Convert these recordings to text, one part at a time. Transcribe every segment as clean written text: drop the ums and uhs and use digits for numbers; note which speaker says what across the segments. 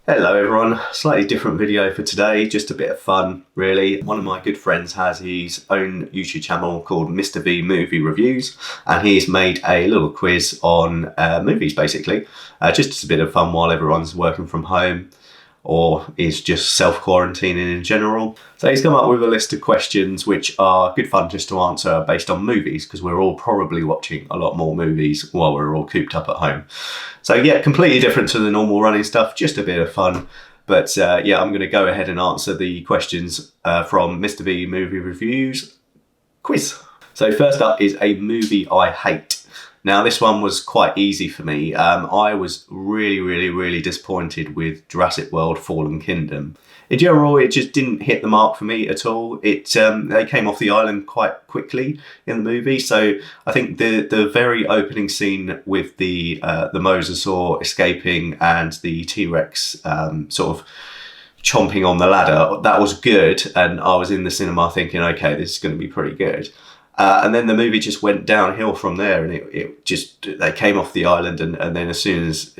Speaker 1: Hello everyone, slightly different video for today, just a bit of fun really. One of my good friends has his own YouTube channel called Mr. V Movie Reviews, and he's made a little quiz on movies basically, just as a bit of fun while everyone's working from home or is just self-quarantining in general. So he's come up with a list of questions which are good fun just to answer based on movies, because we're all probably watching a lot more movies while we're all cooped up at home. So yeah, completely different to the normal running stuff, just a bit of fun. But yeah, I'm going to go ahead and answer the questions from Mr. V Movie Reviews quiz. So first up is a movie I hate. Now this one was quite easy for me. I was really disappointed with Jurassic World Fallen Kingdom. In general, it just didn't hit the mark for me at all. They came off the island quite quickly in the movie, so I think the very opening scene with the mosasaur escaping and the T-Rex sort of chomping on the ladder, that was good, and I was in the cinema thinking, okay, this is going to be pretty good. And then the movie just went downhill from there, and they came off the island, and then as soon as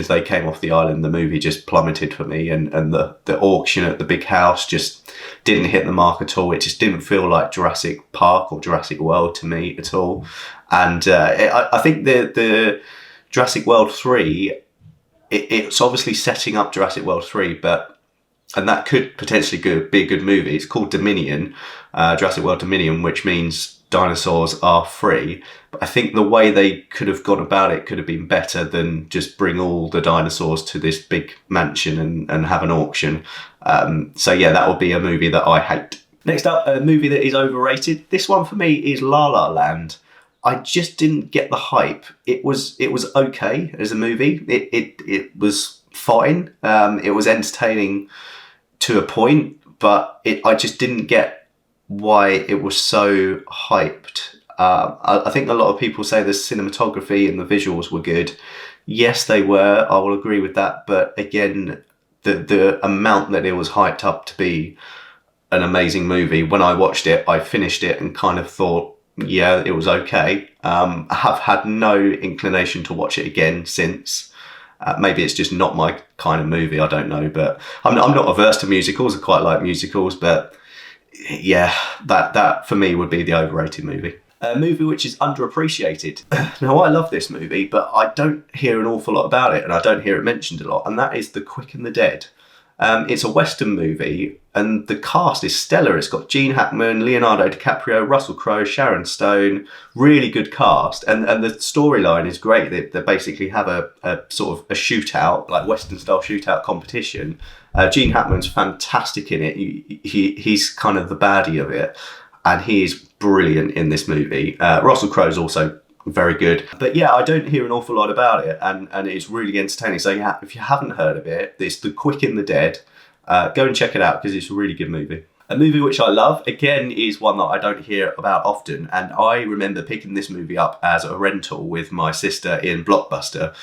Speaker 1: they came off the island, the movie just plummeted for me, and the auction at the big house just didn't hit the mark at all. It just didn't feel like Jurassic Park or Jurassic World to me at all. And I think the Jurassic World 3, it's obviously setting up Jurassic World 3, and that could potentially be a good movie. It's called Dominion, Jurassic World Dominion, which means dinosaurs are free. But I think the way they could have gone about it could have been better than just bring all the dinosaurs to this big mansion and have an auction. So yeah, that would be a movie that I hate. Next up, a movie that is overrated. This one for me is La La Land. I just didn't get the hype. It was okay as a movie. It was fine. It was entertaining to a point, but I just didn't get why it was so hyped. I think a lot of people say the cinematography and the visuals were good. Yes, they were. I will agree with that. But again, the amount that it was hyped up to be an amazing movie, when I watched it, I finished it and kind of thought, yeah, it was okay. I have had no inclination to watch it again since. Maybe it's just not my kind of movie, I don't know, but I'm not averse to musicals. I quite like musicals, but yeah, that for me would be the overrated movie. A movie which is underappreciated. Now, I love this movie, but I don't hear an awful lot about it, and I don't hear it mentioned a lot, and that is The Quick and the Dead. It's a Western movie, and the cast is stellar. It's got Gene Hackman, Leonardo DiCaprio, Russell Crowe, Sharon Stone. Really good cast, and the storyline is great. They basically have a sort of a shootout, like Western style shootout competition. Gene Hackman's fantastic in it. He's kind of the baddie of it, and he is brilliant in this movie. Russell Crowe's also very good, but yeah, I don't hear an awful lot about it, and it's really entertaining. So yeah, if you haven't heard of it, it's The Quick and the Dead. Go and check it out, because it's a really good movie. A movie which I love, again, is one that I don't hear about often, and I remember picking this movie up as a rental with my sister in Blockbuster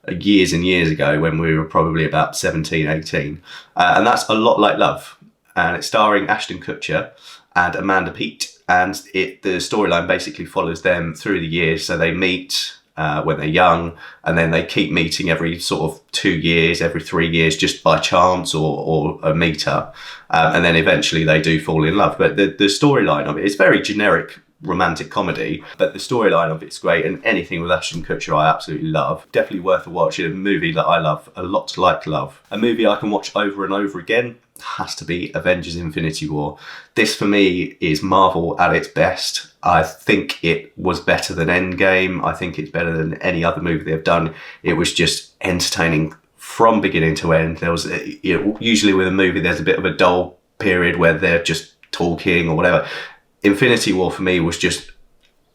Speaker 1: years and years ago, when we were probably about 17, 18, and that's A Lot Like Love, and it's starring Ashton Kutcher and Amanda Peet. And the storyline basically follows them through the years. So they meet when they're young, and then they keep meeting every sort of 2 years, every 3 years, just by chance or a meet-up. And then eventually they do fall in love. But the storyline of it is very generic romantic comedy, but the storyline of it's great, and anything with Ashton Kutcher I absolutely love. Definitely worth a watch. A movie that I love a lot, like love. A movie I can watch over and over again has to be Avengers Infinity War. This for me is Marvel at its best. I think it was better than Endgame. I think it's better than any other movie they've done. It was just entertaining from beginning to end. There was, usually with a movie there's a bit of a dull period where they're just talking or whatever. Infinity War for me was just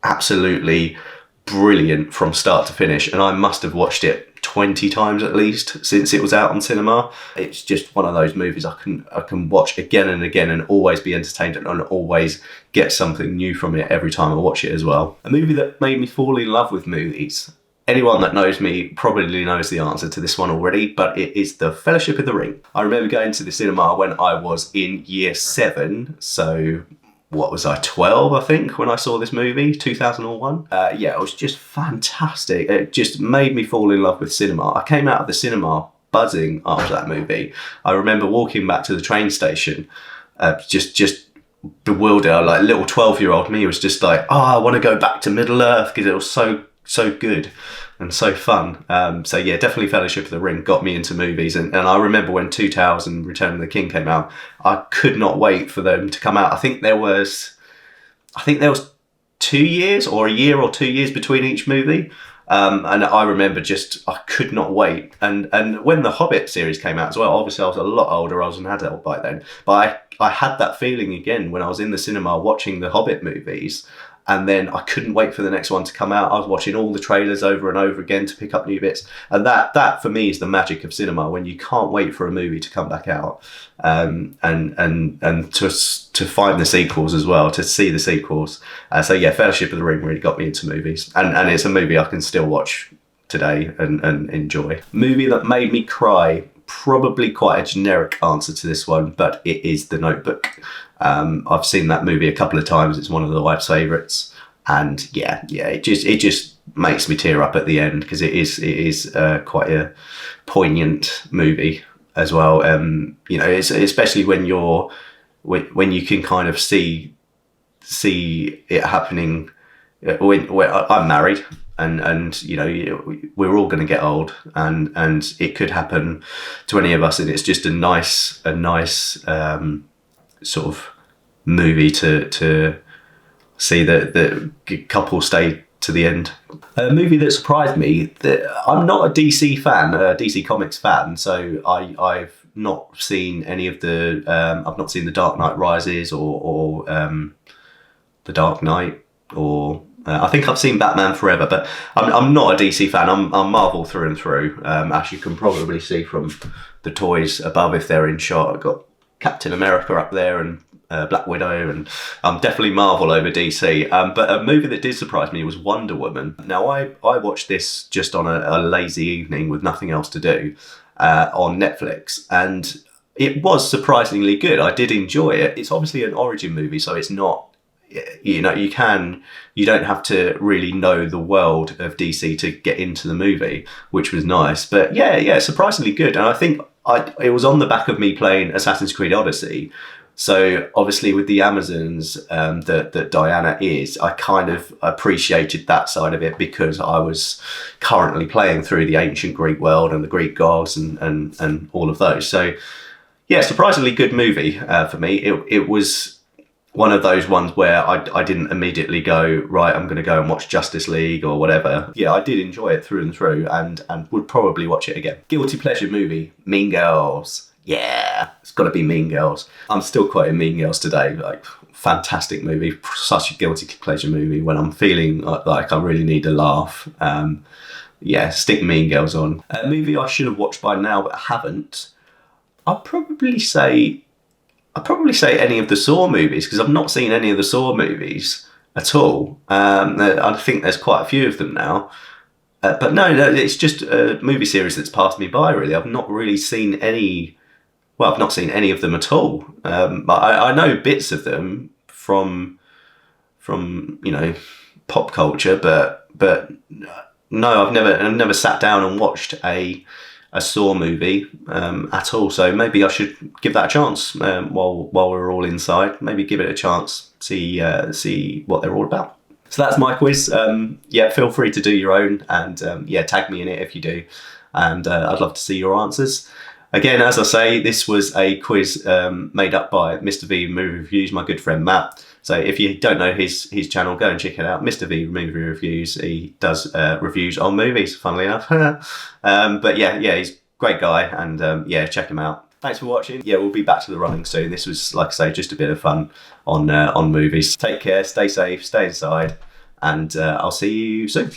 Speaker 1: absolutely brilliant from start to finish, and I must have watched it 20 times at least since it was out on cinema. It's just one of those movies I can watch again and again and always be entertained and always get something new from it every time I watch it as well. A movie that made me fall in love with movies. Anyone that knows me probably knows the answer to this one already, but it is The Fellowship of the Ring. I remember going to the cinema when I was in year 7, so what was I, 12, I think, when I saw this movie, 2001. Yeah, it was just fantastic. It just made me fall in love with cinema. I came out of the cinema buzzing after that movie. I remember walking back to the train station, just bewildered. Like little 12-year-old me was just like, oh, I want to go back to Middle Earth because it was so good and so fun. So yeah, definitely Fellowship of the Ring got me into movies. And I remember when Two Towers and Return of the King came out, I could not wait for them to come out. I think there was 2 years or a year or 2 years between each movie. And I remember I could not wait. And when the Hobbit series came out as well, obviously I was a lot older, I was an adult by then, but I had that feeling again when I was in the cinema watching the Hobbit movies, and then I couldn't wait for the next one to come out. I was watching all the trailers over and over again to pick up new bits. And that for me is the magic of cinema, when you can't wait for a movie to come back out. And to find the sequels as well, to see the sequels. So yeah, Fellowship of the Ring really got me into movies. And it's a movie I can still watch today and enjoy. Movie that made me cry, probably quite a generic answer to this one, but it is The Notebook. I've seen that movie a couple of times. It's one of the wife's favourites, and yeah, it just makes me tear up at the end, because it is quite a poignant movie as well. It's especially when you can kind of see it happening. When I'm married, and we're all going to get old, and it could happen to any of us, and it's just a nice sort of movie to see the couple stay to the end. A movie that surprised me, that I'm not a DC fan, a DC Comics fan, so I've not seen any of the I've not seen The Dark Knight Rises or The Dark Knight, or I think I've seen Batman Forever, but I'm not a DC fan. I'm Marvel through and through, as you can probably see from the toys above if they're in shot. I've got Captain America up there and Black Widow, and I'm definitely Marvel over DC. But a movie that did surprise me was Wonder Woman. Now I watched this just on a lazy evening with nothing else to do on Netflix, and it was surprisingly good. I did enjoy it. It's obviously an origin movie, so it's not, you don't have to really know the world of DC to get into the movie, which was nice. But yeah, surprisingly good. And I think it was on the back of me playing Assassin's Creed Odyssey. So obviously with the Amazons that Diana is, I kind of appreciated that side of it, because I was currently playing through the ancient Greek world and the Greek gods and all of those. So yeah, surprisingly good movie for me. It was one of those ones where I didn't immediately go, right, I'm going to go and watch Justice League or whatever. Yeah, I did enjoy it through and through, and would probably watch it again. Guilty pleasure movie, Mean Girls. Yeah, it's got to be Mean Girls. I'm still quoting Mean Girls today. Like, fantastic movie, such a guilty pleasure movie when I'm feeling like I really need a laugh. Yeah, stick Mean Girls on. A movie I should have watched by now but haven't. I'd probably say any of the Saw movies, because I've not seen any of the Saw movies at all. I think there's quite a few of them now. But no, it's just a movie series that's passed me by, really. I've not really seen any. Well, I've not seen any of them at all. I know bits of them from pop culture, but no, I've never sat down and watched a Saw movie at all. So maybe I should give that a chance while we're all inside. Maybe give it a chance, see what they're all about. So that's my quiz. Yeah, feel free to do your own, and tag me in it if you do, and I'd love to see your answers. Again, as I say, this was a quiz made up by Mr. V Movie Reviews, my good friend Matt. So if you don't know his channel, go and check it out. Mr. V Movie Reviews. He does reviews on movies, funnily enough. But yeah, he's a great guy, and check him out. Thanks for watching. Yeah, we'll be back to the running soon. This was, like I say, just a bit of fun on movies. Take care, stay safe, stay inside, and I'll see you soon.